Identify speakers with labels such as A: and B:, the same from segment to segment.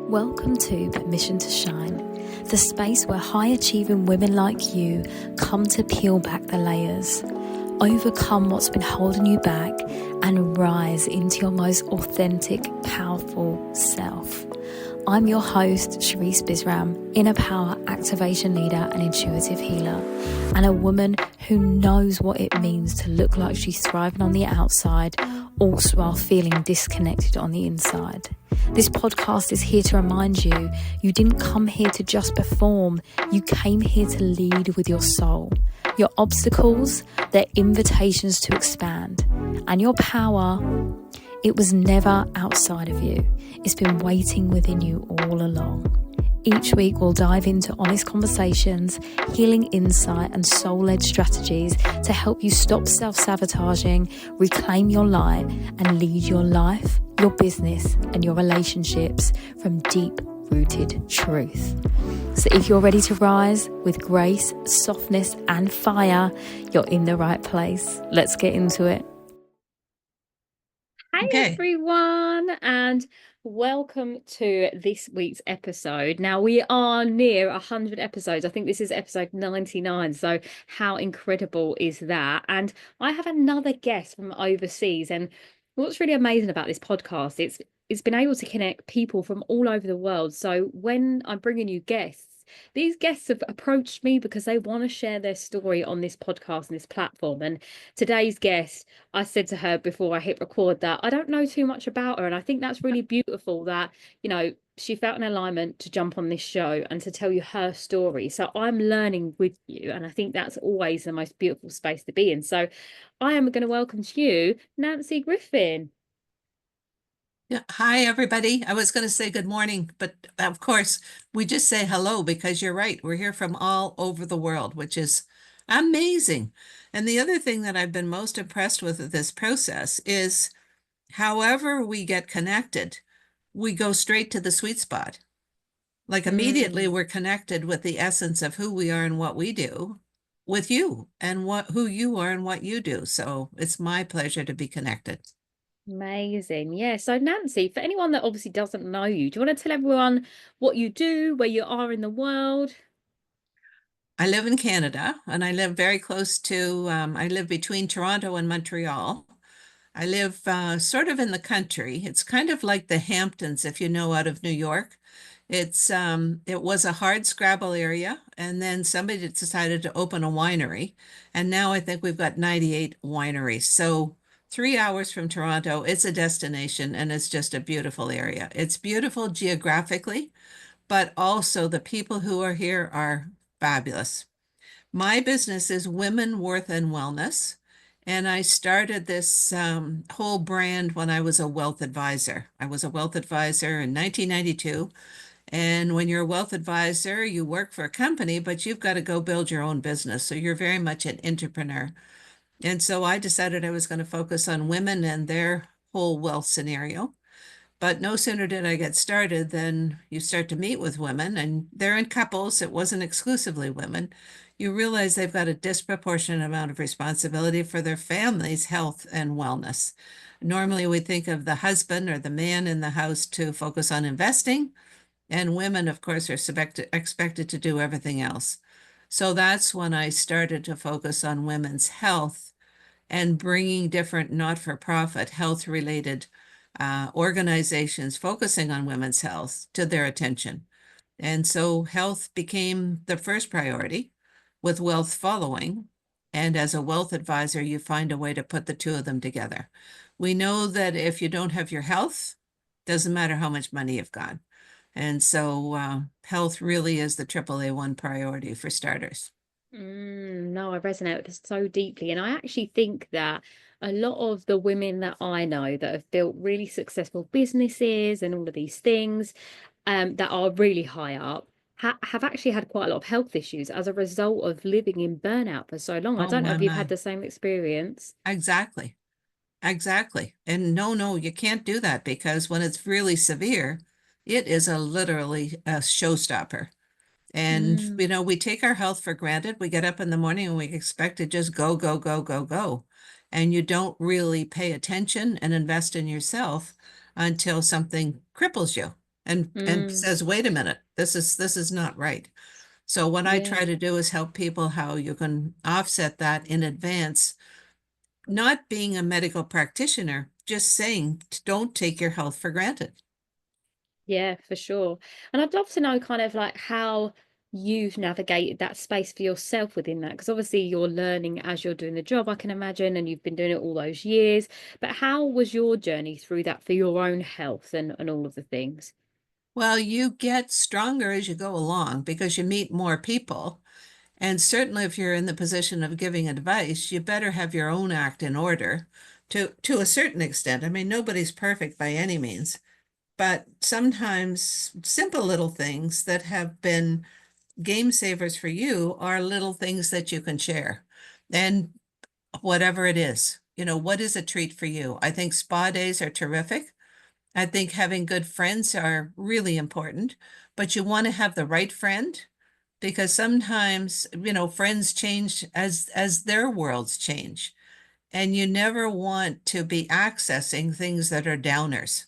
A: Welcome to Permission to Shine, the space where high-achieving women like you come to peel back the layers, overcome what's been holding you back, and rise into your most authentic, powerful self. I'm your host, Sharice Bisram, inner power activation leader and intuitive healer, and a woman who knows what it means to look like she's thriving on the outside, also while feeling disconnected on the inside. This podcast is here to remind you, you didn't come here to just perform, you came here to lead with your soul. Your obstacles, they're invitations to expand. And your power, it was never outside of you. It's been waiting within you all along. Each week we'll dive into honest conversations, healing insight and soul-led strategies to help you stop self-sabotaging, reclaim your light and lead your life, your business and your relationships from deep-rooted truth. So if you're ready to rise with grace, softness and fire, you're in the right place. Let's get into it. Hi everyone, and welcome to this week's episode. Now we are near 100 episodes. I think this is episode 99. So how incredible is that? And I have another guest from overseas. And what's really amazing about this podcast, it's been able to connect people from all over the world. So when I'm bringing you guests, these guests have approached me because they want to share their story on this podcast and this platform. And today's guest, I said to her before I hit record that I don't know too much about her. And I think that's really beautiful that, you know, she felt an alignment to jump on this show and to tell you her story. So I'm learning with you. And I think that's always the most beautiful space to be in. So I am going to welcome to you, Nancy Griffin.
B: Yeah. Hi, everybody. I was going to say good morning, but of course, we just say hello because you're right. We're here from all over the world, which is amazing. And the other thing that I've been most impressed with this process is however we get connected, we go straight to the sweet spot. Like immediately we're connected with the essence of who we are and what we do with you and who you are and what you do. So it's my pleasure to be connected.
A: Amazing. Yeah. So Nancy, for anyone that obviously doesn't know you, do you want to tell everyone what you do, where you are in the world?
B: I live in Canada and I live very close to, I live between Toronto and Montreal. I live sort of in the country. It's kind of like the Hamptons, if you know, out of New York. It was a hard scrabble area, and then somebody decided to open a winery, and now I think we've got 98 wineries. So 3 hours from Toronto, it's a destination, and it's just a beautiful area. It's beautiful geographically, but also the people who are here are fabulous. My business is Women, Worth, and Wellness. And I started this whole brand when I was a wealth advisor. I was a wealth advisor in 1992. And when you're a wealth advisor, you work for a company, but you've got to go build your own business. So you're very much an entrepreneur. And so I decided I was going to focus on women and their whole wealth scenario. But no sooner did I get started than you start to meet with women, and they're in couples. It wasn't exclusively women. You realize they've got a disproportionate amount of responsibility for their family's health and wellness. Normally, we think of the husband or the man in the house to focus on investing, and women, of course, are expected to do everything else. So that's when I started to focus on women's health and bringing different not-for-profit health-related organizations focusing on women's health to their attention. And so health became the first priority, with wealth following. And as a wealth advisor, you find a way to put the two of them together. We know that if you don't have your health, doesn't matter how much money you've got. And so health really is the AAA1 priority for starters.
A: No, I resonate with this so deeply. And I actually think that a lot of the women that I know that have built really successful businesses and all of these things that are really high up have actually had quite a lot of health issues as a result of living in burnout for so long. I don't know if you've had the same experience.
B: Exactly. Exactly. And no, you can't do that because when it's really severe, it is literally a showstopper. And, we take our health for granted. We get up in the morning and we expect to just go, go, go, go, go. And you don't really pay attention and invest in yourself until something cripples you. and
A: Mm,
B: says, wait a minute, this is not right. So what I
A: yeah.
B: try to do is help people how you can offset that in advance, not being a medical practitioner, just saying don't take your health for granted.
A: Yeah, for sure. And I'd love to know kind of like how you've navigated that space for yourself within that. Because obviously you're learning as you're doing the job, I can imagine, and you've been doing it all those years. But how was your journey through that for your own health and all of the things?
B: Well, you get stronger as you go along because you meet more people. And certainly if you're in the position of giving advice, you better have your own act in order to a certain extent. I mean, nobody's perfect by any means, but sometimes simple little things that have been game savers for you are little things that you can share. And whatever it is, what is a treat for you? I think spa days are terrific. I think having good friends are really important, but you want to have the right friend because sometimes, friends change as their worlds change. And you never want to be accessing things that are downers.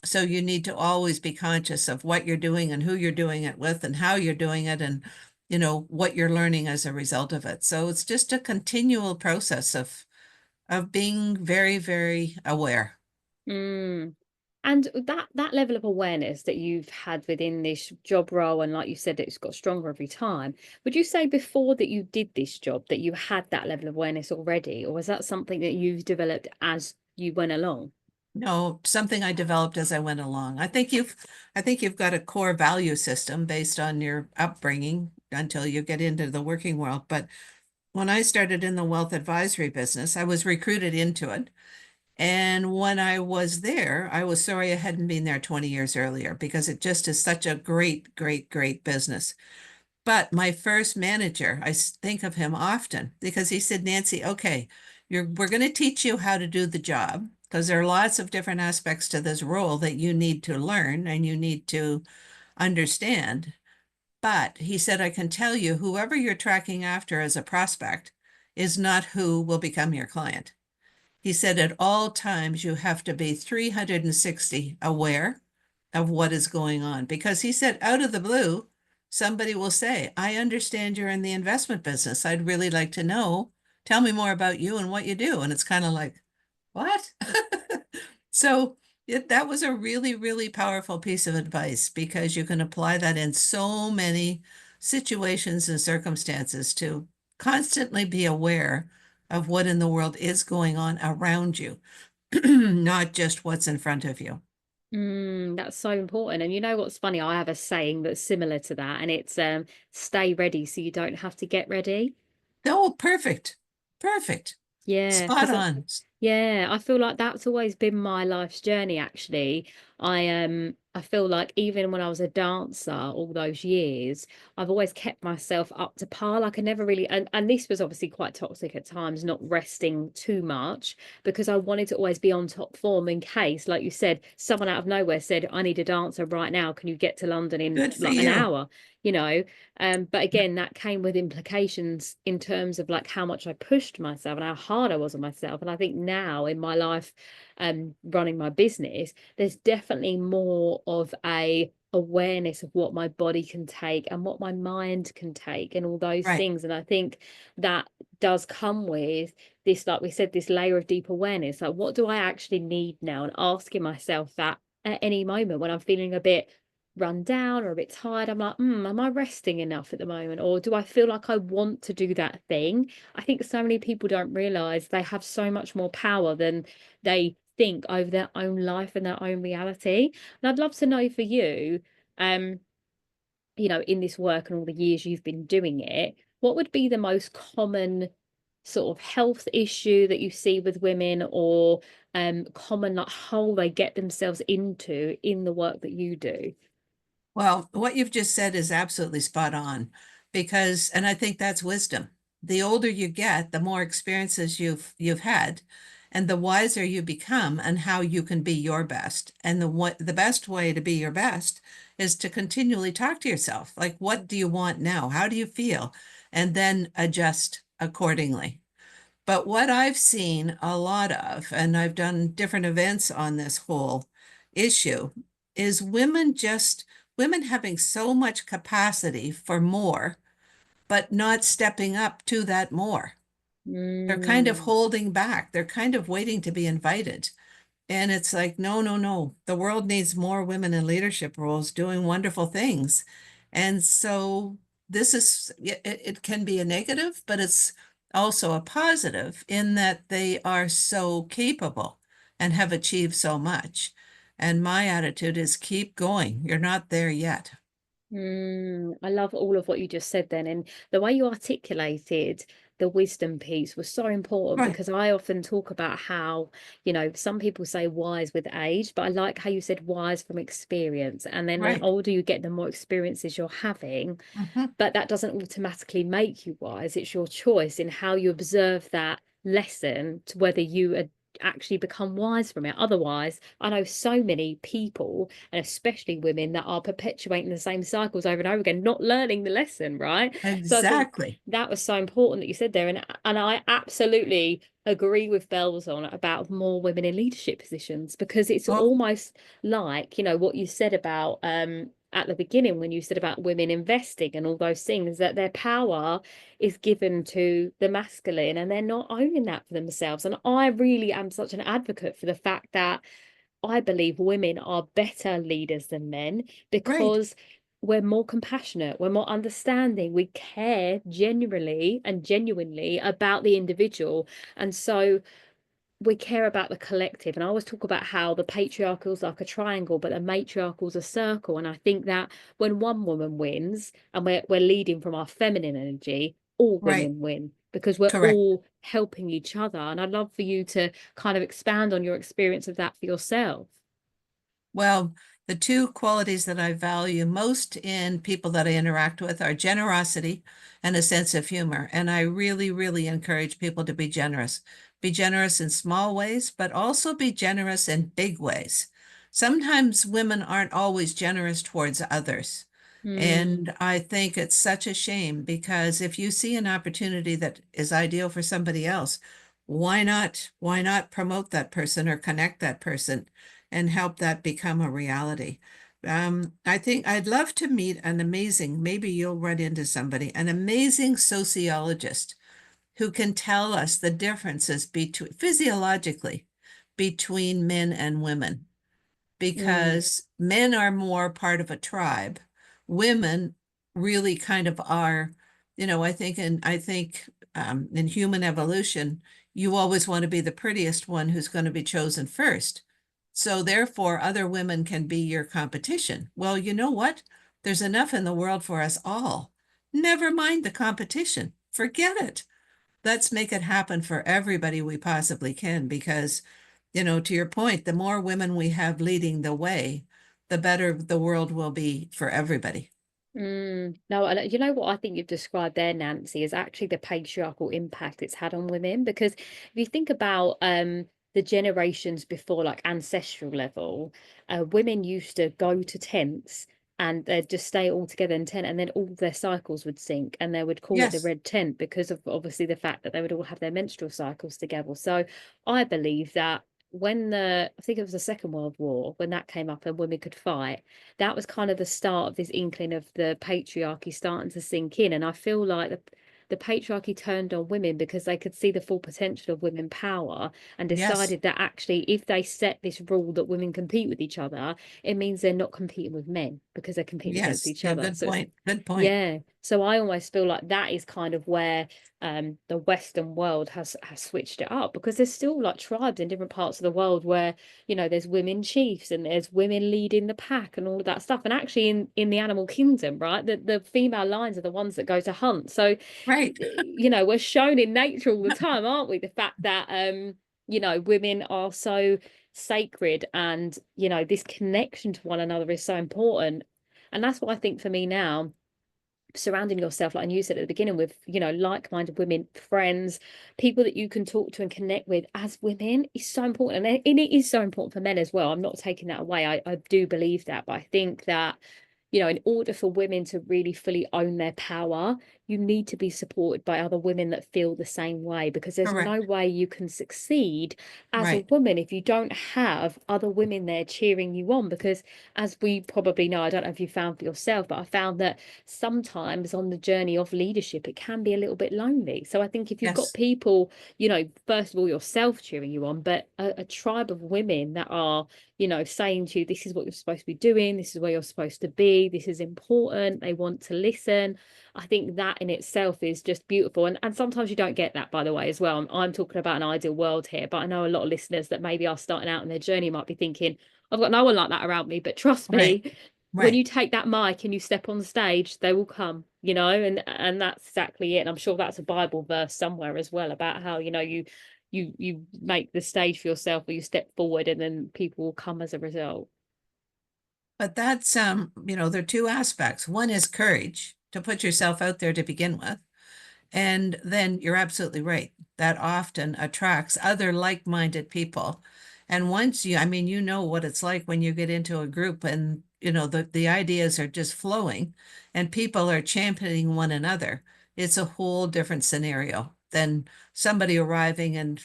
B: So you need to always be conscious of what you're doing and who you're doing it with and how you're doing it and what you're learning as a result of it. So it's just a continual process of being very, very aware.
A: Mm. And that level of awareness that you've had within this job role, and like you said, it's got stronger every time. Would you say before that you did this job that you had that level of awareness already, or was that something that you've developed as you went along?
B: No, something I developed as I went along. I think you've got a core value system based on your upbringing until you get into the working world. But when I started in the wealth advisory business, I was recruited into it. And when I was there, I was sorry I hadn't been there 20 years earlier because it just is such a great, great, great business. But my first manager, think of him often because he said, Nancy, okay, we're going to teach you how to do the job because there are lots of different aspects to this role that you need to learn and you need to understand. But he said, I can tell you, whoever you're tracking after as a prospect is not who will become your client. He said at all times you have to be 360 aware of what is going on because he said out of the blue, somebody will say, I understand you're in the investment business. I'd really like to know. Tell me more about you and what you do. And it's kind of like, what? So that was a really, really powerful piece of advice because you can apply that in so many situations and circumstances to constantly be aware of what in the world is going on around you, not just what's in front of you.
A: That's so important. And you know what's funny? I have a saying that's similar to that, and it's stay ready so you don't have to get ready.
B: Oh, perfect. Perfect.
A: Yeah,
B: Spot
A: because
B: on.
A: yeah, I feel like that's always been my life's journey actually. I feel like even when I was a dancer all those years, I've always kept myself up to par. Like I never really and this was obviously quite toxic at times, not resting too much because I wanted to always be on top form in case, like you said, someone out of nowhere said, I need a dancer right now. Can you get to London in
B: Good for
A: like an
B: you.
A: hour? You know, but again, that came with implications in terms of like how much I pushed myself and how hard I was on myself. And I think now in my life, running my business, there's definitely more of a awareness of what my body can take and what my mind can take and all those
B: Right.
A: things. And I think that does come with this, like we said, this layer of deep awareness. Like, what do I actually need now? And asking myself that at any moment when I'm feeling a bit run down or a bit tired, I'm like, am I resting enough at the moment? Or do I feel like I want to do that thing? I think so many people don't realize they have so much more power than they think over their own life and their own reality. And I'd love to know for you, um, in this work and all the years you've been doing it, what would be the most common sort of health issue that you see with women or common like hole they get themselves into in the work that you do?
B: Well, what you've just said is absolutely spot on because, and I think that's wisdom. The older you get, the more experiences you've had, and the wiser you become and how you can be your best. And the best way to be your best is to continually talk to yourself. Like, what do you want now? How do you feel? And then adjust accordingly. But what I've seen a lot of, and I've done different events on this whole issue, is women having so much capacity for more, but not stepping up to that more. They're kind of
A: Mm,
B: holding back. They're kind of waiting to be invited. And it's like, no, no, no. The world needs more women in leadership roles doing wonderful things. And so this is, it can be a negative, but it's also a positive in that they are so capable and have achieved so much. And my attitude is keep going. You're not there yet.
A: I love all of what you just said then. And the way you articulated the wisdom piece was so important
B: Right,
A: because I often talk about how, some people say wise with age, but I like how you said wise from experience. And then the
B: right.
A: older you get, the more experiences you're having.
B: Mhm.
A: But that doesn't automatically make you wise. It's your choice in how you observe that lesson to whether you actually become wise from it. Otherwise, I know so many people, and especially women, that are perpetuating the same cycles over and over again, not learning the lesson, right? So I think
B: Exactly.
A: that was so important that you said there. And I absolutely agree with Bells on about more women in leadership positions, because it's
B: Oh,
A: almost like, what you said about at the beginning when you said about women investing and all those things, that their power is given to the masculine and they're not owning that for themselves. And I really am such an advocate for the fact that I believe women are better leaders than men,
B: right.
A: because we're more compassionate, we're more understanding, we care genuinely and genuinely about the individual. And so we care about the collective. And I always talk about how the patriarchal's like a triangle, but the matriarchal's a circle. And I think that when one woman wins and we're leading from our feminine energy, all
B: Right.
A: women win because we're
B: Correct.
A: all helping each other. And I'd love for you to kind of expand on your experience of that for yourself.
B: Well, the two qualities that I value most in people that I interact with are generosity and a sense of humor. And I really, really encourage people to be generous. Be generous in small ways, but also be generous in big ways. Sometimes women aren't always generous towards others.
A: Mm,
B: And I think it's such a shame because if you see an opportunity that is ideal for somebody else, why not? Why not promote that person or connect that person and help that become a reality? I think I'd love to meet an amazing, maybe you'll run into somebody, an amazing sociologist who can tell us the differences between physiologically between men and women,
A: mm,
B: because men are more part of a tribe. Women really kind of are, I think in human evolution, you always want to be the prettiest one who's going to be chosen first. So therefore, other women can be your competition. Well, you know what? There's enough in the world for us all. Never mind the competition. Forget it. Let's make it happen for everybody we possibly can because, to your point, the more women we have leading the way, the better the world will be for everybody.
A: No, and you know what I think you've described there, Nancy, is actually the patriarchal impact it's had on women. Because if you think about the generations before, like ancestral level, women used to go to tents and they'd just stay all together in tent, and then all their cycles would sync, and they would call it the
B: Yes,
A: red tent because of obviously the fact that they would all have their menstrual cycles together. So I believe that when I think it was the Second World War, when that came up and women could fight, that was kind of the start of this inkling of the patriarchy starting to sink in. And I feel like the patriarchy turned on women because they could see the full potential of women power and
B: yes,
A: decided that actually, if they set this rule that women compete with each other, it means they're not competing with men because they're competing against
B: yes.
A: each
B: Yeah,
A: other.
B: good
A: So it's,
B: point. Good point.
A: yeah. So I almost feel like that is kind of where the Western world has switched it up, because there's still like tribes in different parts of the world where there's women chiefs and there's women leading the pack and all of that stuff. And actually in the animal kingdom, right, the female lions are the ones that go to hunt. So
B: Right.
A: we're shown in nature all the time, aren't we, the fact that women are so sacred, and this connection to one another is so important. And that's what I think for me now, surrounding yourself, like you said at the beginning, with like-minded women, friends, people that you can talk to and connect with as women, is so important. And it is so important for men as well. I'm not taking that away. I do believe that, but I think that in order for women to really fully own their power, you need to be supported by other women that feel the same way, because there's no
B: Correct.
A: way you can succeed as a
B: Right.
A: woman if you don't have other women there cheering you on. Because as we probably know, I don't know if you found for yourself, but I found that sometimes on the journey of leadership, it can be a little bit lonely. So I think if you've got
B: Yes.
A: people, first of all, yourself cheering you on, but a tribe of women that are, saying to you, this is what you're supposed to be doing, this is where you're supposed to be, this is important, they want to listen. I think that in itself is just beautiful. And sometimes you don't get that, by the way, as well. I'm talking about an ideal world here, but I know a lot of listeners that maybe are starting out in their journey might be thinking, I've got no one like that around me. But trust
B: Right.
A: me, when
B: Right.
A: you take that mic and you step on stage, they will come, and that's exactly it. And I'm sure that's a Bible verse somewhere as well about how, you make the stage for yourself, or you step forward and then people will come as a result.
B: But that's there are two aspects. One is courage to put yourself out there to begin with. And then you're absolutely right. That often attracts other like-minded people. And once you, I mean, you know what it's like when you get into a group and, the ideas are just flowing and people are championing one another. It's a whole different scenario than somebody arriving and,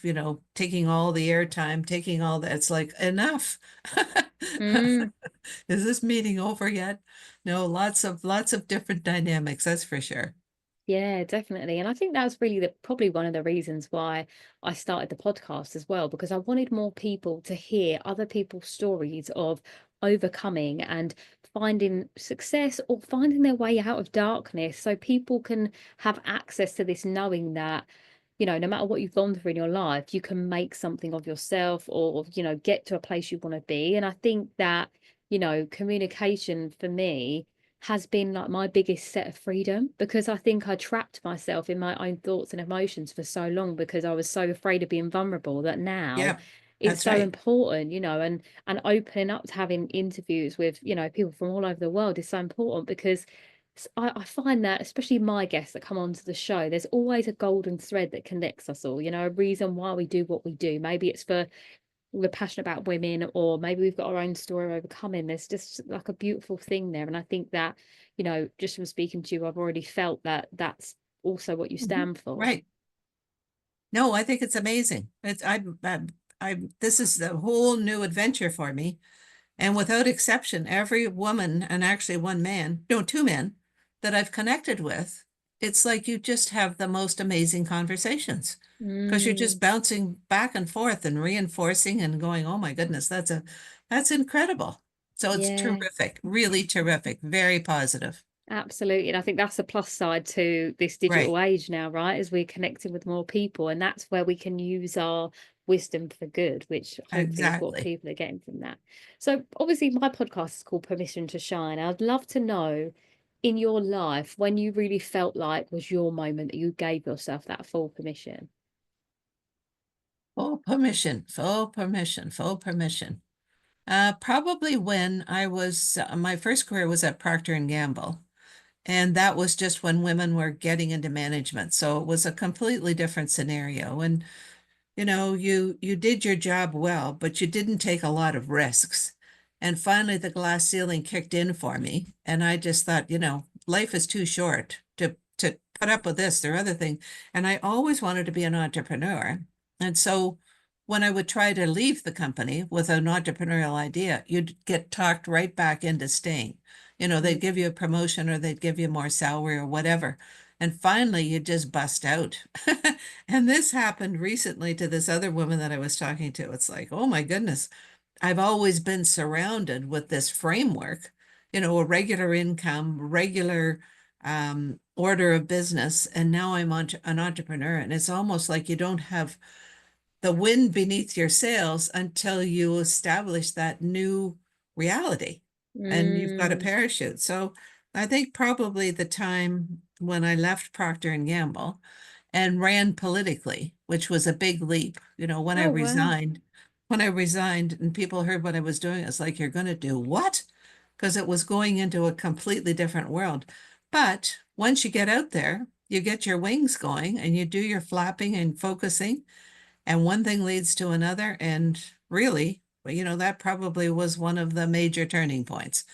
B: taking all the airtime, taking all that. It's like, enough.
A: Mm.
B: Is this meeting over yet? No, lots of different dynamics, that's for sure.
A: Yeah, definitely. And I think that's really probably one of the reasons why I started the podcast as well, because I wanted more people to hear other people's stories of overcoming and finding success or finding their way out of darkness, so people can have access to this knowing that, no matter what you've gone through in your life, you can make something of yourself, or, get to a place you want to be. And I think that, communication for me has been like my biggest set of freedom, because I think I trapped myself in my own thoughts and emotions for so long because I was so afraid of being vulnerable, that now
B: Yeah,
A: it's
B: that's
A: so
B: right.
A: important, and opening up to having interviews with, people from all over the world is so important, because I find that especially my guests that come onto the show, there's always a golden thread that connects us all, a reason why we do what we do. Maybe it's for we're passionate about women, or maybe we've got our own story overcoming. There's just like a beautiful thing there. And I think that, just from speaking to you, I've already felt that that's also what you
B: Mhm.
A: stand for.
B: Right. No, I think it's amazing. This is a whole new adventure for me. And without exception, every woman and actually one man, no, two men that I've connected with, it's like you just have the most amazing conversations because you're just
A: Mm,
B: bouncing back and forth and reinforcing and going, oh my goodness, that's incredible. So it's
A: yeah.
B: terrific, really terrific, very positive.
A: Absolutely. And I think that's a plus side to this digital
B: Right.
A: age now, right? As we're connecting with more people. And that's where we can use our wisdom for good, which hopefully is what
B: Exactly.
A: people are getting from that. So, obviously, my podcast is called Permission to Shine. I'd love to know in your life when you really felt like was your moment that you gave yourself that full permission.
B: Full permission, full permission, full permission. Probably when my first career was at Procter and Gamble, and that was just when women were getting into management. So it was a completely different scenario. And you did your job well, but you didn't take a lot of risks. And finally, the glass ceiling kicked in for me, and I just thought, life is too short to put up with this. There are other things, and I always wanted to be an entrepreneur. And so, when I would try to leave the company with an entrepreneurial idea, you'd get talked right back into staying. They'd
A: Mm.
B: give you a promotion or they'd give you more salary or whatever. And finally, you just bust out. And this happened recently to this other woman that I was talking to. It's like, oh my goodness, I've always been surrounded with this framework, a regular income, regular order of business. And now I'm an entrepreneur. And it's almost like you don't have the wind beneath your sails until you establish that new reality and you've got a
A: Mm.
B: parachute. So I think probably the time when I left Procter and Gamble and ran politically, which was a big leap,
A: Oh, wow.
B: when I resigned and people heard what I was doing, it's like, you're going to do what? Because it was going into a completely different world. But once you get out there, you get your wings going and you do your flapping and focusing and one thing leads to another. And really, that probably was one of the major turning points.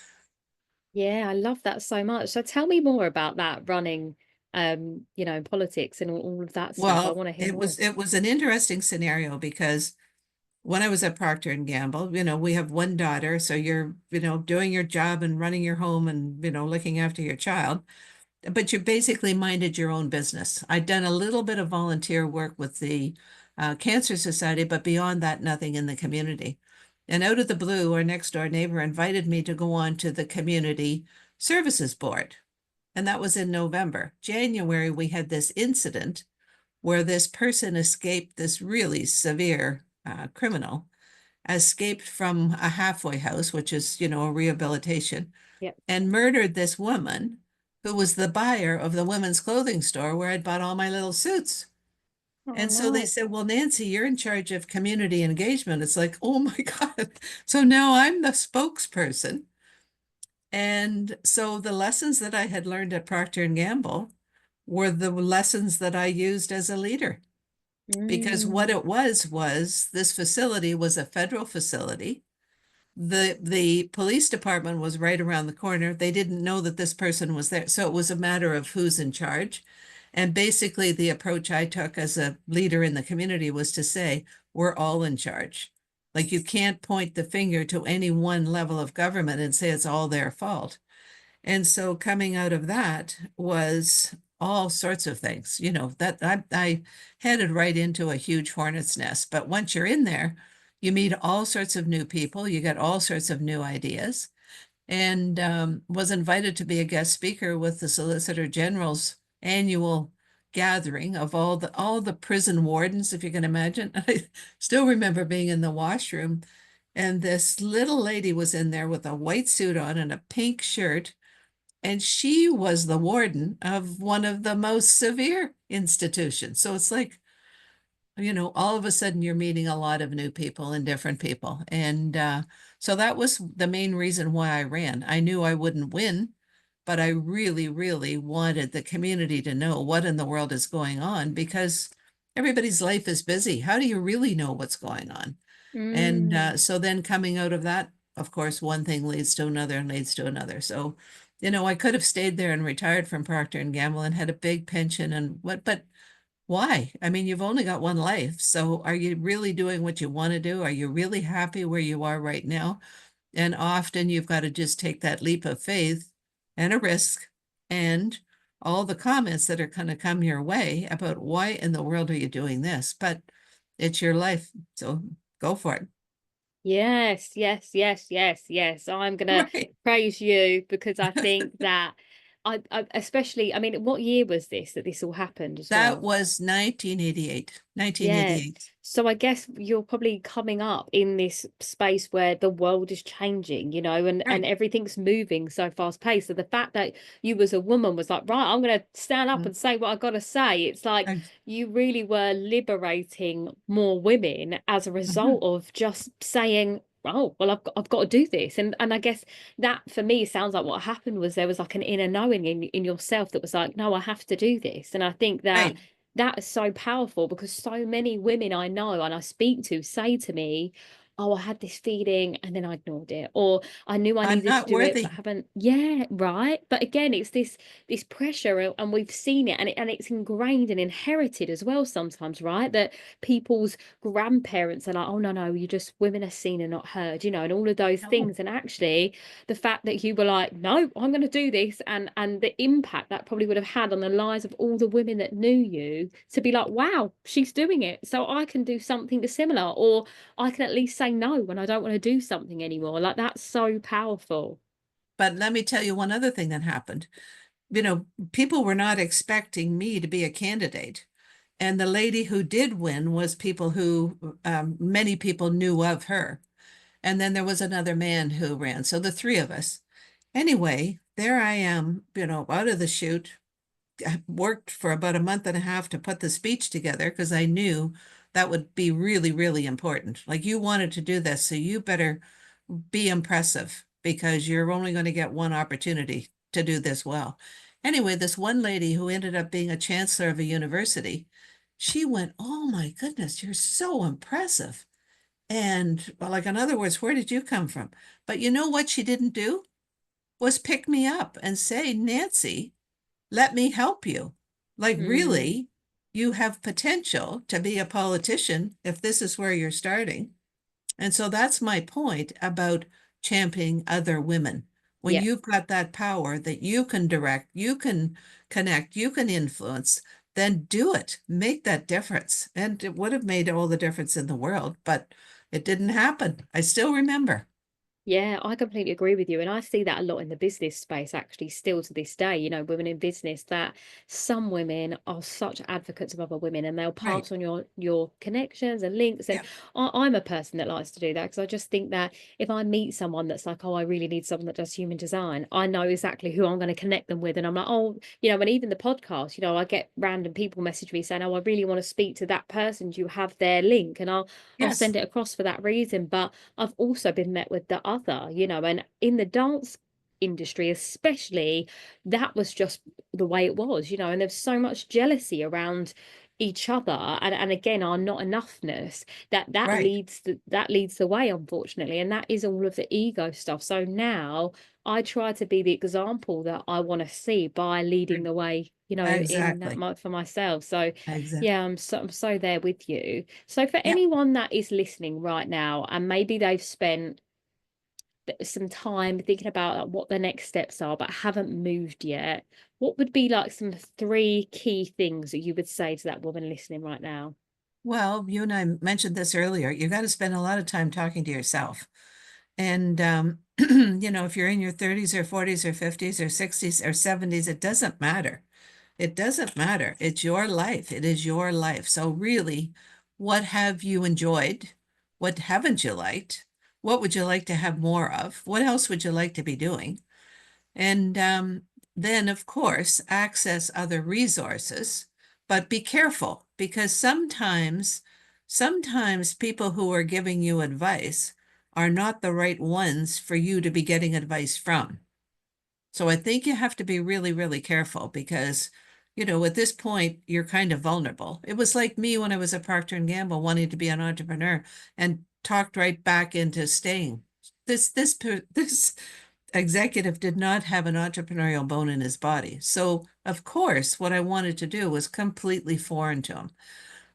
A: Yeah, I love that so much. So tell me more about that running politics and all of that stuff. I
B: Well,
A: want to hear
B: it
A: more.
B: was an interesting scenario because when I was at Procter and Gamble, we have one daughter, so you're, doing your job and running your home and, looking after your child, but you basically minded your own business. I'd done a little bit of volunteer work with the Cancer Society, but beyond that, nothing in the community. And out of the blue, our next door neighbor invited me to go on to the community services board. And that was in November. January, we had this incident where this person escaped, this really severe criminal, escaped from a halfway house, which is, a rehabilitation,
A: Yep.
B: and murdered this woman who was the buyer of the women's clothing store where I'd bought all my little suits.
A: Oh
B: And so they
A: no.
B: said, well, Nancy, you're in charge of community engagement. It's like, oh my God. So now I'm the spokesperson. And so the lessons that I had learned at Procter and Gamble were the lessons that I used as a leader. Because what
A: Mm.
B: it was this facility was a federal facility. The police department was right around the corner. They didn't know that this person was there. So it was a matter of who's in charge. And basically the approach I took as a leader in the community was to say, we're all in charge. Like you can't point the finger to any one level of government and say it's all their fault. And so coming out of that was all sorts of things, that I headed right into a huge hornet's nest. But once you're in there, you meet all sorts of new people, you get all sorts of new ideas, and was invited to be a guest speaker with the Solicitor General's annual gathering of all the prison wardens, if you can imagine. I still remember being in the washroom, and this little lady was in there with a white suit on and a pink shirt, and she was the warden of one of the most severe institutions. So it's like, all of a sudden you're meeting a lot of new people and different people. And so that was the main reason why I ran. I knew I wouldn't win, but I really, really wanted the community to know what in the world is going on because everybody's life is busy. How do you really know what's going on? And
A: Mm.
B: so then coming out of that, of course, one thing leads to another and leads to another. So, I could have stayed there and retired from Procter and Gamble and had a big pension and but why? I mean, you've only got one life. So are you really doing what you want to do? Are you really happy where you are right now? And often you've got to just take that leap of faith and a risk and all the comments that are going to come your way about why in the world are you doing this? But it's your life. So go for it.
A: Yes, yes, yes, yes, yes. I'm gonna
B: Right.
A: praise you because I think that I especially, I mean, what year was this that this all happened as
B: That
A: well?
B: was 1988.
A: Yes.
B: 1988.
A: So I guess you're probably coming up in this space where the world is changing, and
B: Right.
A: everything's moving so fast paced. So the fact that you as a woman was like, right, I'm gonna stand up
B: Mm.
A: and say what I gotta say. It's like
B: I-
A: you really were liberating more women as a result
B: mhm.
A: of just saying, oh, well, I've got to do this. And I guess that for me sounds like what happened was there was like an inner knowing in yourself that was like, no, I have to do this. And I think that
B: Right.
A: that is so powerful because so many women I know and I speak to say to me, oh, I had this feeling and then I ignored it, or I knew I
B: I'm
A: needed to
B: not
A: do it but
B: worthy.
A: haven't. Yeah, right. But again, it's this pressure, and we've seen it, and it's ingrained and inherited as well sometimes, right? That people's grandparents are like, oh no, no, you just, women are seen and not heard, and all of those
B: No.
A: things. And actually the fact that you were like, no, I'm going to do this, and the impact that probably would have had on the lives of all the women that knew you, to be like, wow, she's doing it, so I can do something similar, or I can at least say no when I don't want to do something anymore. Like, that's so powerful.
B: But let me tell you one other thing that happened. People were not expecting me to be a candidate. And the lady who did win was people who many people knew of her. And then there was another man who ran. So the three of us. Anyway, there I am, out of the chute. I worked for about a month and a half to put the speech together because I knew that would be really, really important. Like you wanted to do this, so you better be impressive because you're only going to get one opportunity to do this well. Anyway, this one lady who ended up being a chancellor of a university, she went, oh my goodness, you're so impressive. And well, like, in other words, where did you come from? But you know what she didn't do? Was pick me up and say, Nancy, let me help you. Like,
A: Mm.
B: really, you have potential to be a politician if this is where you're starting. And so that's my point about championing other women. When
A: Yeah.
B: you've got that power that you can direct, you can connect, you can influence, then do it. Make that difference. And it would have made all the difference in the world, but it didn't happen. I still remember.
A: Yeah, I completely agree with you. And I see that a lot in the business space, actually, still to this day, women in business, that some women are such advocates of other women and they'll
B: Right.
A: pass on your connections and links. And
B: Yeah.
A: I'm a person that likes to do that because I just think that if I meet someone that's like, oh, I really need someone that does human design, I know exactly who I'm going to connect them with. And I'm like, oh, and even the podcast, I get random people message me saying, oh, I really want to speak to that person. Do you have their link? And I'll
B: Yes.
A: send it across for that reason. But I've also been met with the other, and in the dance industry, especially, that was just the way it was, and there's so much jealousy around each other and again our not enoughness that
B: Right.
A: leads the way, unfortunately, and that is all of the ego stuff. So now I try to be the example that I want to see by leading
B: Right.
A: the way, in
B: Exactly.
A: that for myself. So
B: Exactly.
A: yeah, I'm so there with you. So for
B: Yeah.
A: anyone that is listening right now and maybe they've spent some time thinking about like, what the next steps are but haven't moved yet, what would be like some three key things that you would say to that woman listening right now?
B: Well, you and I mentioned this earlier. You got to spend a lot of time talking to yourself. And, if you're in your 30s or 40s or 50s or 60s or 70s, it doesn't matter. It doesn't matter. It's your life. It is your life. So really, what have you enjoyed? What haven't you liked? What would you like to have more of? What else would you like to be doing? And then, of course, access other resources, but be careful because sometimes people who are giving you advice are not the right ones for you to be getting advice from. So I think you have to be really, really careful because, at this point, you're kind of vulnerable. It was like me when I was at Procter and Gamble wanting to be an entrepreneur and talked right back into staying. This executive did not have an entrepreneurial bone in his body. So, of course, what I wanted to do was completely foreign to him.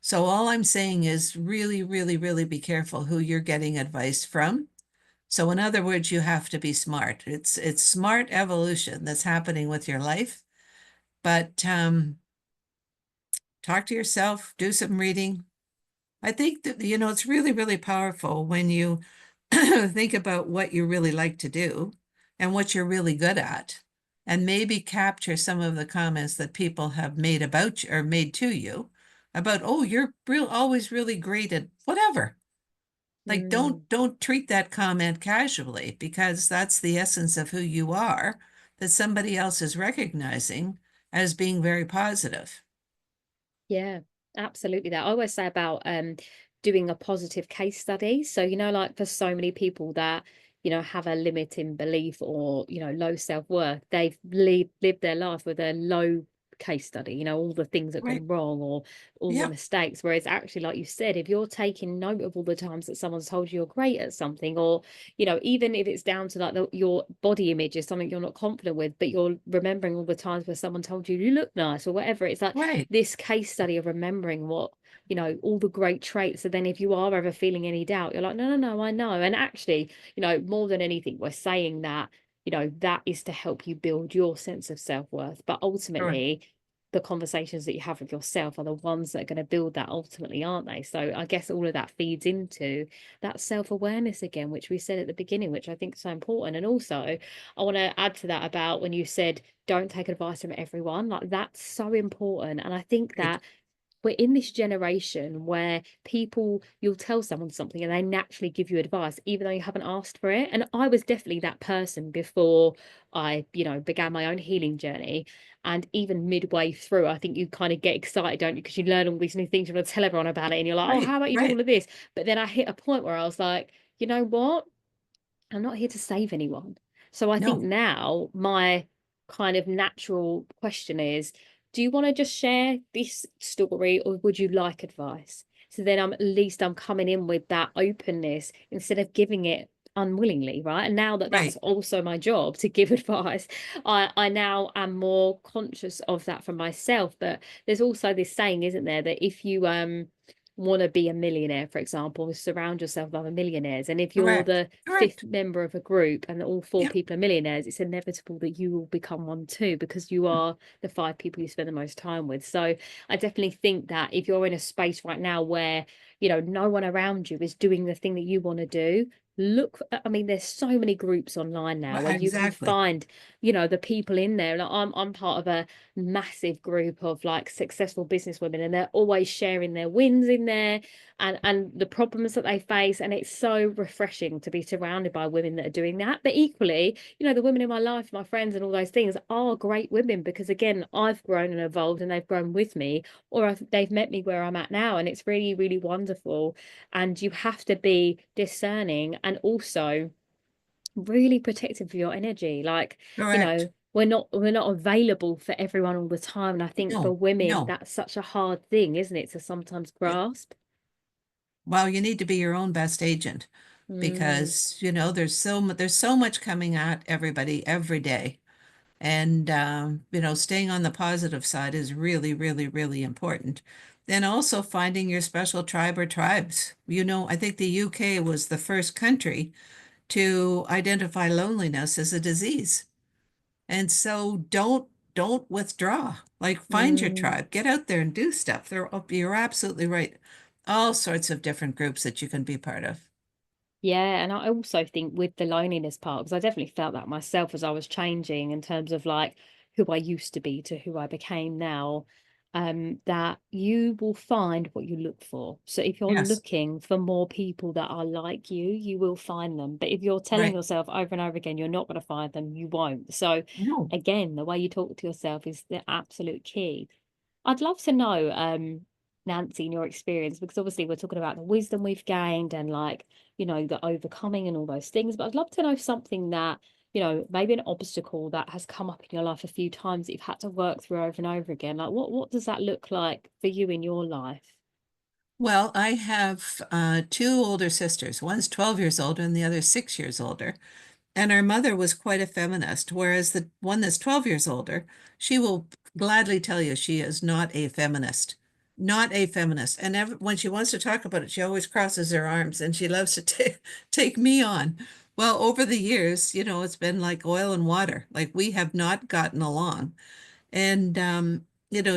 B: So, all I'm saying is really, really, really be careful who you're getting advice from. So, in other words, you have to be smart. It's smart evolution that's happening with your life. But talk to yourself, do some reading. I think that, it's really, really powerful when you think about what you really like to do and what you're really good at, and maybe capture some of the comments that people have made about you or made to you about, oh, you're always really great at whatever. Like,
A: Mm.
B: don't treat that comment casually because that's the essence of who you are, that somebody else is recognizing as being very positive.
A: Yeah, absolutely. That I always say about doing a positive case study. So, like for so many people that, have a limiting belief or, low self-worth, they've lived their life with a low case study, all the things that
B: Right.
A: gone wrong or all the
B: Yeah.
A: mistakes. Whereas actually, like you said, if you're taking note of all the times that someone's told you you're great at something, or, even if it's down to like your body image is something you're not confident with, but you're remembering all the times where someone told you you look nice or whatever, it's like
B: Right.
A: this case study of remembering what all the great traits. So then if you are ever feeling any doubt, you're like, no, no, no, I know. And actually, more than anything, we're saying that that is to help you build your sense of self-worth, but
B: Sure.
A: ultimately the conversations that you have with yourself are the ones that are going to build that ultimately, aren't they? So I guess all of that feeds into that self-awareness again, which we said at the beginning, which I think is so important. And also I want to add to that about when you said don't take advice from everyone, like that's so important. And I think
B: Right.
A: that we're in this generation where you'll tell someone something and they naturally give you advice, even though you haven't asked for it. And I was definitely that person before I, began my own healing journey. And even midway through, I think you kind of get excited, don't you? Because you learn all these new things, you want to tell everyone about it, and you're like, oh,
B: Right.
A: how about you do
B: Right.
A: all of this? But then I hit a point where I was like, you know what? I'm not here to save anyone. So I think
B: No.
A: now my kind of natural question is, do you want to just share this story or would you like advice? So then at least I'm coming in with that openness instead of giving it unwillingly, right? And now that that's
B: Right.
A: also my job to give advice, I now am more conscious of that for myself. But there's also this saying, isn't there, that if you want to be a millionaire, for example, surround yourself with other millionaires. And if you're
B: Correct.
A: the fifth
B: Correct.
A: member of a group and all four
B: Yep.
A: people are millionaires, it's inevitable that you will become one too, because you are the five people you spend the most time with. So I definitely think that if you're in a space right now where, no one around you is doing the thing that you want to do, look, I mean, there's so many groups online now
B: Well,
A: where you can
B: exactly.
A: find, the people in there. Like I'm part of a massive group of like successful business women, and they're always sharing their wins in there, and the problems that they face, and it's so refreshing to be surrounded by women that are doing that. But equally, the women in my life, my friends and all those things, are great women, because again, I've grown and evolved and they've grown with me, or they've met me where I'm at now, and it's really, really wonderful. And you have to be discerning and also really protective of your energy. Like,
B: Correct.
A: we're not available for everyone all the time. And I think for
B: No,
A: women,
B: no.
A: that's such a hard thing, isn't it, to sometimes
B: Yeah.
A: grasp?
B: Well, you need to be your own best agent
A: Mm,
B: because, there's so much coming at everybody every day. And, staying on the positive side is really, really, really important. Then also finding your special tribe or tribes. I think the UK was the first country to identify loneliness as a disease. And so don't withdraw. Like find your
A: mm.
B: tribe, get out there and do stuff. You're absolutely right. All sorts of different groups that you can be part of.
A: Yeah, and I also think with the loneliness part, because I definitely felt that myself as I was changing in terms of like who I used to be to who I became now, that you will find what you look for. So if you're
B: Yes,
A: looking for more people that are like you will find them. But if you're telling
B: right.
A: yourself over and over again you're not going to find them, you won't. So
B: No.
A: again, the way you talk to yourself is the absolute key. I'd love to know, Nancy, in your experience, because obviously we're talking about the wisdom we've gained and like, the overcoming and all those things. But I'd love to know something that, maybe an obstacle that has come up in your life a few times that you've had to work through over and over again. Like what does that look like for you in your life?
B: Well, I have two older sisters. One's 12 years older and the other's 6 years older. And our mother was quite a feminist, whereas the one that's 12 years older, she will gladly tell you she is not a feminist. Not a feminist. And when she wants to talk about it, she always crosses her arms and she loves to take me on. Well, over the years, it's been like oil and water. Like we have not gotten along. And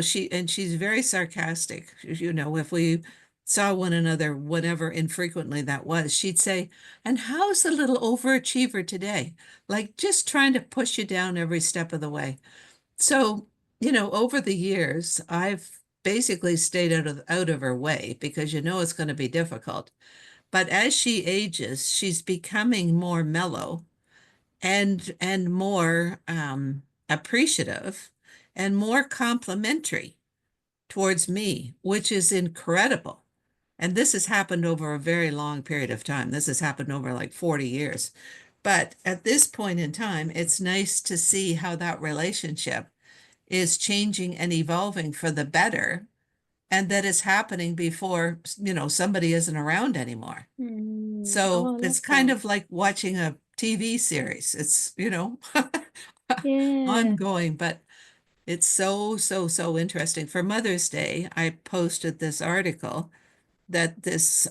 B: she's very sarcastic. If we saw one another, whatever infrequently that was, she'd say, "And how's the little overachiever today?" Like just trying to push you down every step of the way. So, over the years, I've basically stayed out of her way because it's going to be difficult. But as she ages, she's becoming more mellow and more appreciative and more complimentary towards me, which is incredible. And this has happened over a very long period of time. This has happened over like 40 years. But at this point in time, it's nice to see how that relationship is changing and evolving for the better, and that it's happening before, somebody isn't around anymore.
A: Oh,
B: So
A: I love
B: it's kind
A: that.
B: of like watching a TV series. It's,
A: Yeah.
B: ongoing, but it's so, so, so interesting. For Mother's Day, I posted this article that this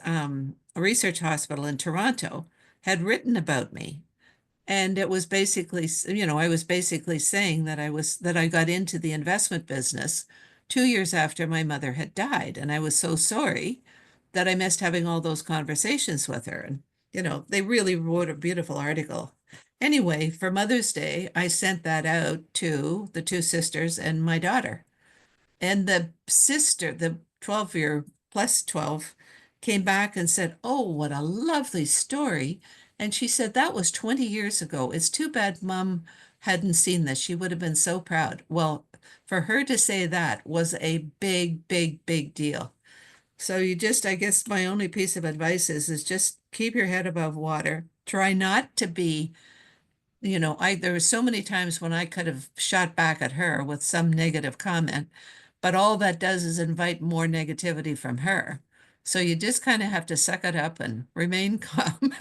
B: research hospital in Toronto had written about me. And it was basically, I was basically saying that I got into the investment business 2 years after my mother had died. And I was so sorry that I missed having all those conversations with her. And, they really wrote a beautiful article. Anyway, for Mother's Day, I sent that out to the two sisters and my daughter. And the sister, the 12-year plus 12, came back and said, "Oh, what a lovely story." And she said, "That was 20 years ago. It's too bad Mom hadn't seen this. She would have been so proud." Well, for her to say that was a big, big, big deal. So I guess my only piece of advice is just keep your head above water. Try not to be there were so many times when I could have shot back at her with some negative comment, but all that does is invite more negativity from her. So you just kind of have to suck it up and remain calm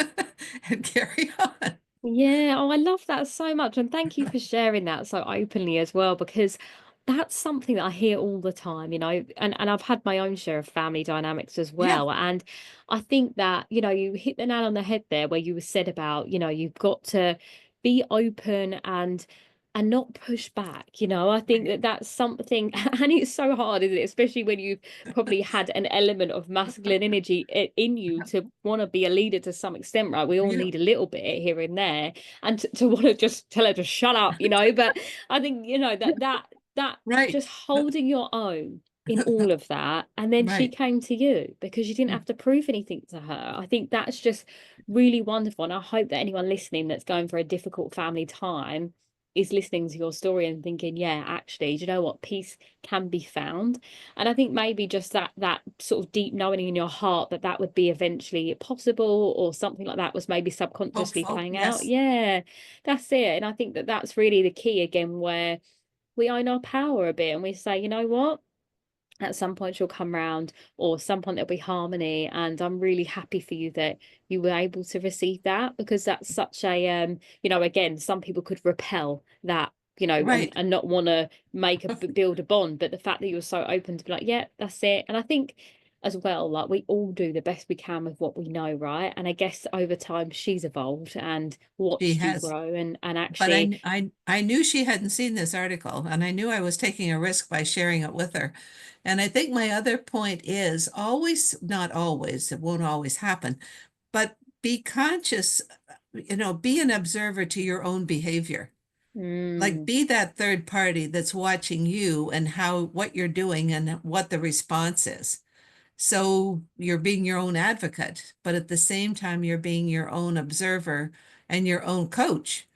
B: and carry on.
C: Yeah, oh, I love that so much. And thank you for sharing that so openly as well, because that's something that I hear all the time, and I've had my own share of family dynamics as
B: Yeah,
C: well. And I think that, you hit the nail on the head there where you said about, you've got to be open and not push back. I think
B: right.
C: that that's something, and it's so hard, isn't it? Especially when you've probably had an element of masculine energy in you to want to be a leader to some extent, right? We all
B: Yeah,
C: need a little bit here and there, and to want to just tell her to shut up, But I think that
B: right.
C: just holding your own in all of that, and then she
B: Right.
C: came to you because you didn't have to prove anything to her. I think that's just really wonderful, and I hope that anyone listening that's going for a difficult family time is listening to your story and thinking, yeah, actually, do you know what, peace can be found. And I think maybe just that sort of deep knowing in your heart that that would be eventually possible, or something like that was maybe subconsciously
B: Hopeful.
C: playing out.
B: Yes.
C: Yeah, that's it. And I think that that's really the key again, where we own our power a bit and we say, you know what, at some point she'll come round, or some point there'll be harmony. And I'm really happy for you that you were able to receive that, because that's such a again, some people could repel that,
B: Right.
C: and not want to build a bond. But the fact that you were so open to be like, yeah, that's it. And I think as well, like, we all do the best we can with what we know, right? And I guess over time she's evolved and
B: She
C: watched you
B: has.
C: grow, and
B: But
C: actually.
B: I knew she hadn't seen this article, and I knew I was taking a risk by sharing it with her. And I think my other point is always, not always, it won't always happen, but be conscious, be an observer to your own behavior. Like
C: Mm,
B: be that third party that's watching you and how what you're doing and what the response is. So you're being your own advocate, but at the same time, you're being your own observer and your own coach.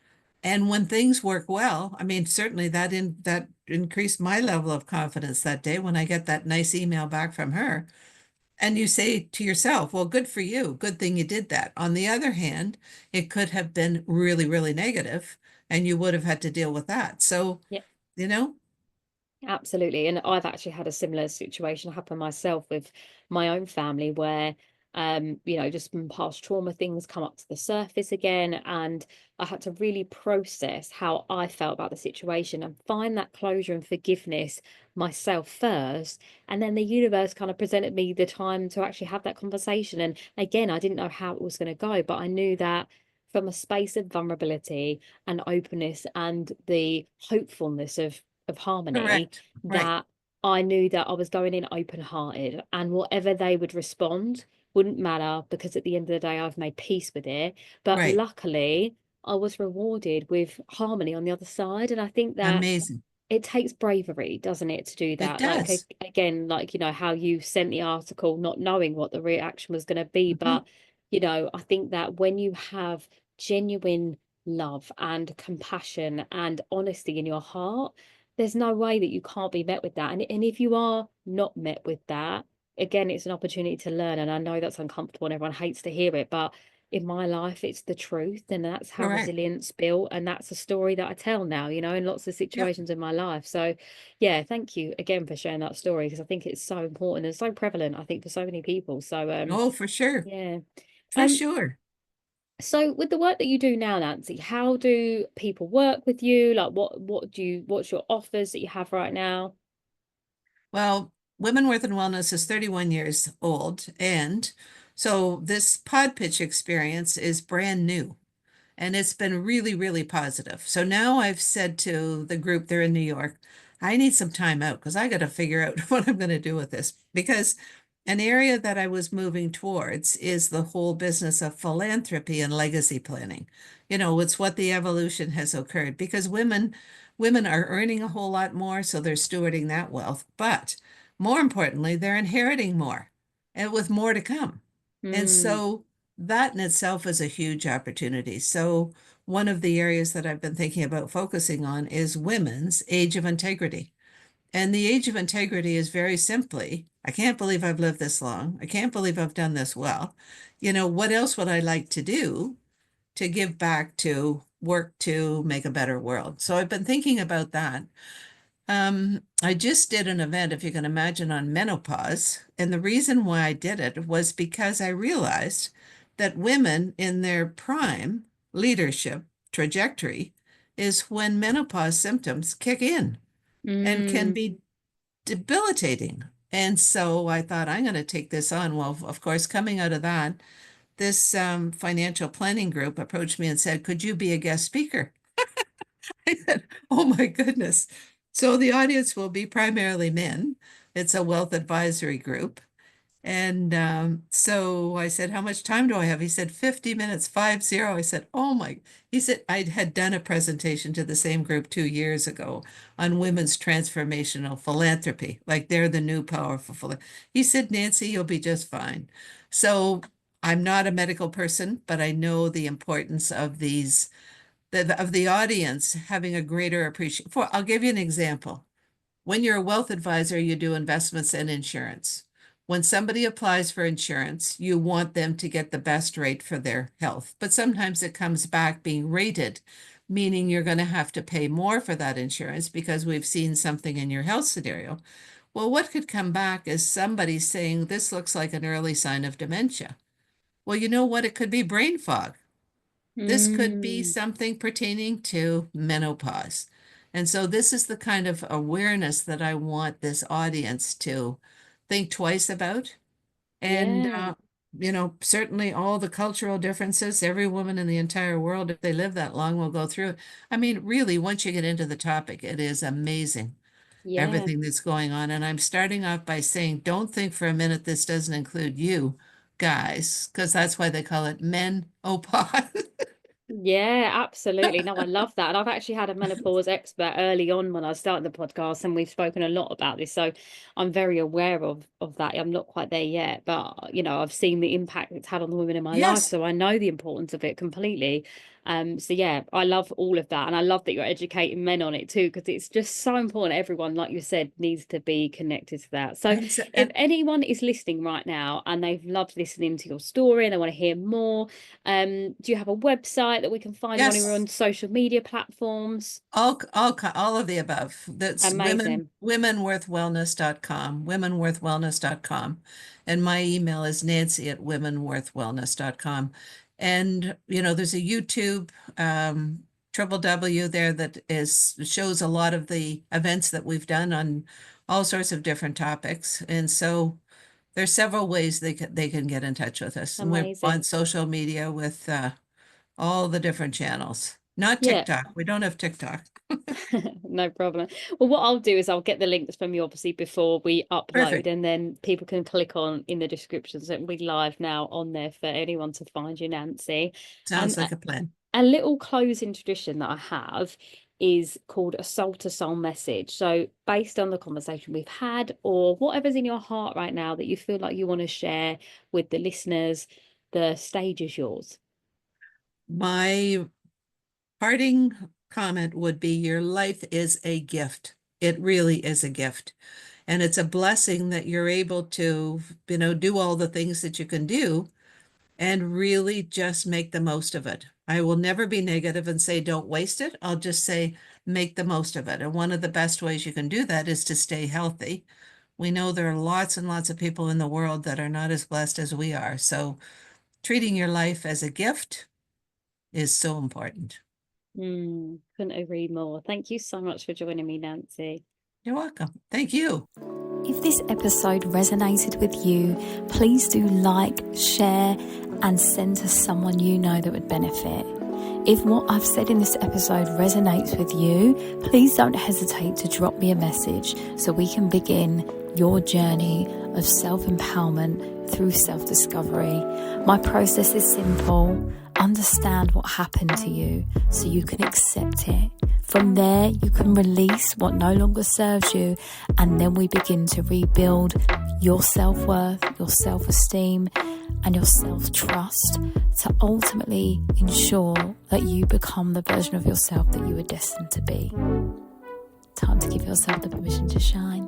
B: And when things work well, I mean, certainly that increased my level of confidence that day when I get that nice email back from her. And you say to yourself, well, good for you. Good thing you did that. On the other hand, it could have been really, really negative, and you would have had to deal with that. So,
C: yeah.
B: you know,
C: Absolutely. And I've actually had a similar situation happen myself with my own family where, just from past trauma, things come up to the surface again. And I had to really process how I felt about the situation and find that closure and forgiveness myself first. And then the universe kind of presented me the time to actually have that conversation. And again, I didn't know how it was going to go, but I knew that from a space of vulnerability and openness and the hopefulness of harmony,
B: correct. Right,
C: that I knew that I was going in open hearted, and whatever they would respond wouldn't matter, because at the end of the day I've made peace with it. But
B: right.
C: luckily I was rewarded with harmony on the other side. And I think that
B: Amazing.
C: it takes bravery, doesn't it, to do
B: It
C: that? Like,
B: does.
C: again, like, how you sent the article not knowing what the reaction was going to be.
B: Mhm.
C: But I think that when you have genuine love and compassion and honesty in your heart, there's no way that you can't be met with that. And if you are not met with that, again, it's an opportunity to learn. And I know that's uncomfortable and everyone hates to hear it, but in my life, it's the truth. And that's how
B: Correct.
C: resilience built. And that's a story that I tell now, in lots of
B: Yep.
C: situations in my life. So, yeah, thank you again for sharing that story, because I think it's so important and so prevalent, I think, for so many people. So,
B: Oh, for sure.
C: yeah.
B: For
C: Um,
B: sure.
C: so with the work that you do now, Nancy, how do people work with you? Like, what's your offers that you have right now?
B: Well, Women Worth and Wellness is 31 years old. And so this pod pitch experience is brand new. And it's been really, really positive. So now I've said to the group, they're in New York, I need some time out because I got to figure out what I'm going to do with this. Because an area that I was moving towards is the whole business of philanthropy and legacy planning. It's what the evolution has occurred because women are earning a whole lot more, so they're stewarding that wealth. But more importantly, they're inheriting more and with more to come. And
C: Mm,
B: so that in itself is a huge opportunity. So one of the areas that I've been thinking about focusing on is women's age of integrity. And the age of integrity is very simply, I can't believe I've lived this long. I can't believe I've done this well. What else would I like to do to give back to work to make a better world? So I've been thinking about that. I just did an event, if you can imagine, on menopause. And the reason why I did it was because I realized that women in their prime leadership trajectory is when menopause symptoms kick in and can be debilitating. And so I thought, I'm going to take this on. Well, of course, coming out of that, this financial planning group approached me and said, could you be a guest speaker? I said, oh my goodness. So the audience will be primarily men. It's a wealth advisory group. And so I said, how much time do I have? He said, 50 minutes, 50. I said, oh my. He said, I had done a presentation to the same group 2 years ago on women's transformational philanthropy. Like they're the new powerful. He said, Nancy, you'll be just fine. So I'm not a medical person, but I know the importance of these, of the audience having a greater appreciation. I'll give you an example. When you're a wealth advisor, you do investments and insurance. When somebody applies for insurance, you want them to get the best rate for their health. But sometimes it comes back being rated, meaning you're going to have to pay more for that insurance because we've seen something in your health scenario. Well, what could come back is somebody saying, this looks like an early sign of dementia. Well, you know what? It could be brain fog. This could be something pertaining to menopause. And so this is the kind of awareness that I want this audience to think twice about. And, certainly all the cultural differences, every woman in the entire world, if they live that long, will go through it. I mean, really, once you get into the topic, it is amazing, everything that's going on. And I'm starting off by saying, don't think for a minute this doesn't include you guys, because that's why they call it menopause.
C: Yeah, absolutely. No, I love that. And I've actually had a menopause expert early on when I started the podcast, and we've spoken a lot about this. So I'm very aware of that. I'm not quite there yet, but I've seen the impact it's had on the women in my life.
B: Yes.
C: So I know the importance of it completely. So yeah, I love all of that. And I love that you're educating men on it too, because it's just so important. Everyone, like you said, needs to be connected to that. So if anyone is listening right now and they've loved listening to your story and they want to hear more, do you have a website that we can find you on? You're on social media platforms?
B: All of the above. That's
C: amazing.
B: womenworthwellness.com, womenworthwellness.com. And my email is nancy@womenworthwellness.com. And, there's a YouTube www there that shows a lot of the events that we've done on all sorts of different topics. And so there's several ways they can get in touch with us. And we're on social media with all the different channels. Not TikTok. We don't have TikTok.
C: No problem. Well, what I'll do is I'll get the links from you, obviously, before we upload. Perfect. And then people can click on in the description. So it'll be live now on there for anyone to find you, Nancy.
B: Sounds like a plan.
C: A little closing tradition that I have is called a soul to soul message. So based on the conversation we've had, or whatever's in your heart right now that you feel like you want to share with the listeners, the stage is yours.
B: My parting comment would be, your life is a gift. It really is a gift. And it's a blessing that you're able to, do all the things that you can do and really just make the most of it. I will never be negative and say, don't waste it. I'll just say, make the most of it. And one of the best ways you can do that is to stay healthy. We know there are lots and lots of people in the world that are not as blessed as we are. So treating your life as a gift is so important.
C: Couldn't agree more. Thank you so much for joining me, Nancy.
B: You're welcome. Thank you.
A: If this episode resonated with you, please do like, share, and send to someone you know that would benefit. If what I've said in this episode resonates with you, please don't hesitate to drop me a message so we can begin your journey of self-empowerment through self-discovery. My process is simple. Understand what happened to you so you can accept it. From there, you can release what no longer serves you, and then we begin to rebuild your self-worth, your self-esteem, and your self-trust to ultimately ensure that you become the version of yourself that you were destined to be. Time to give yourself the permission to shine.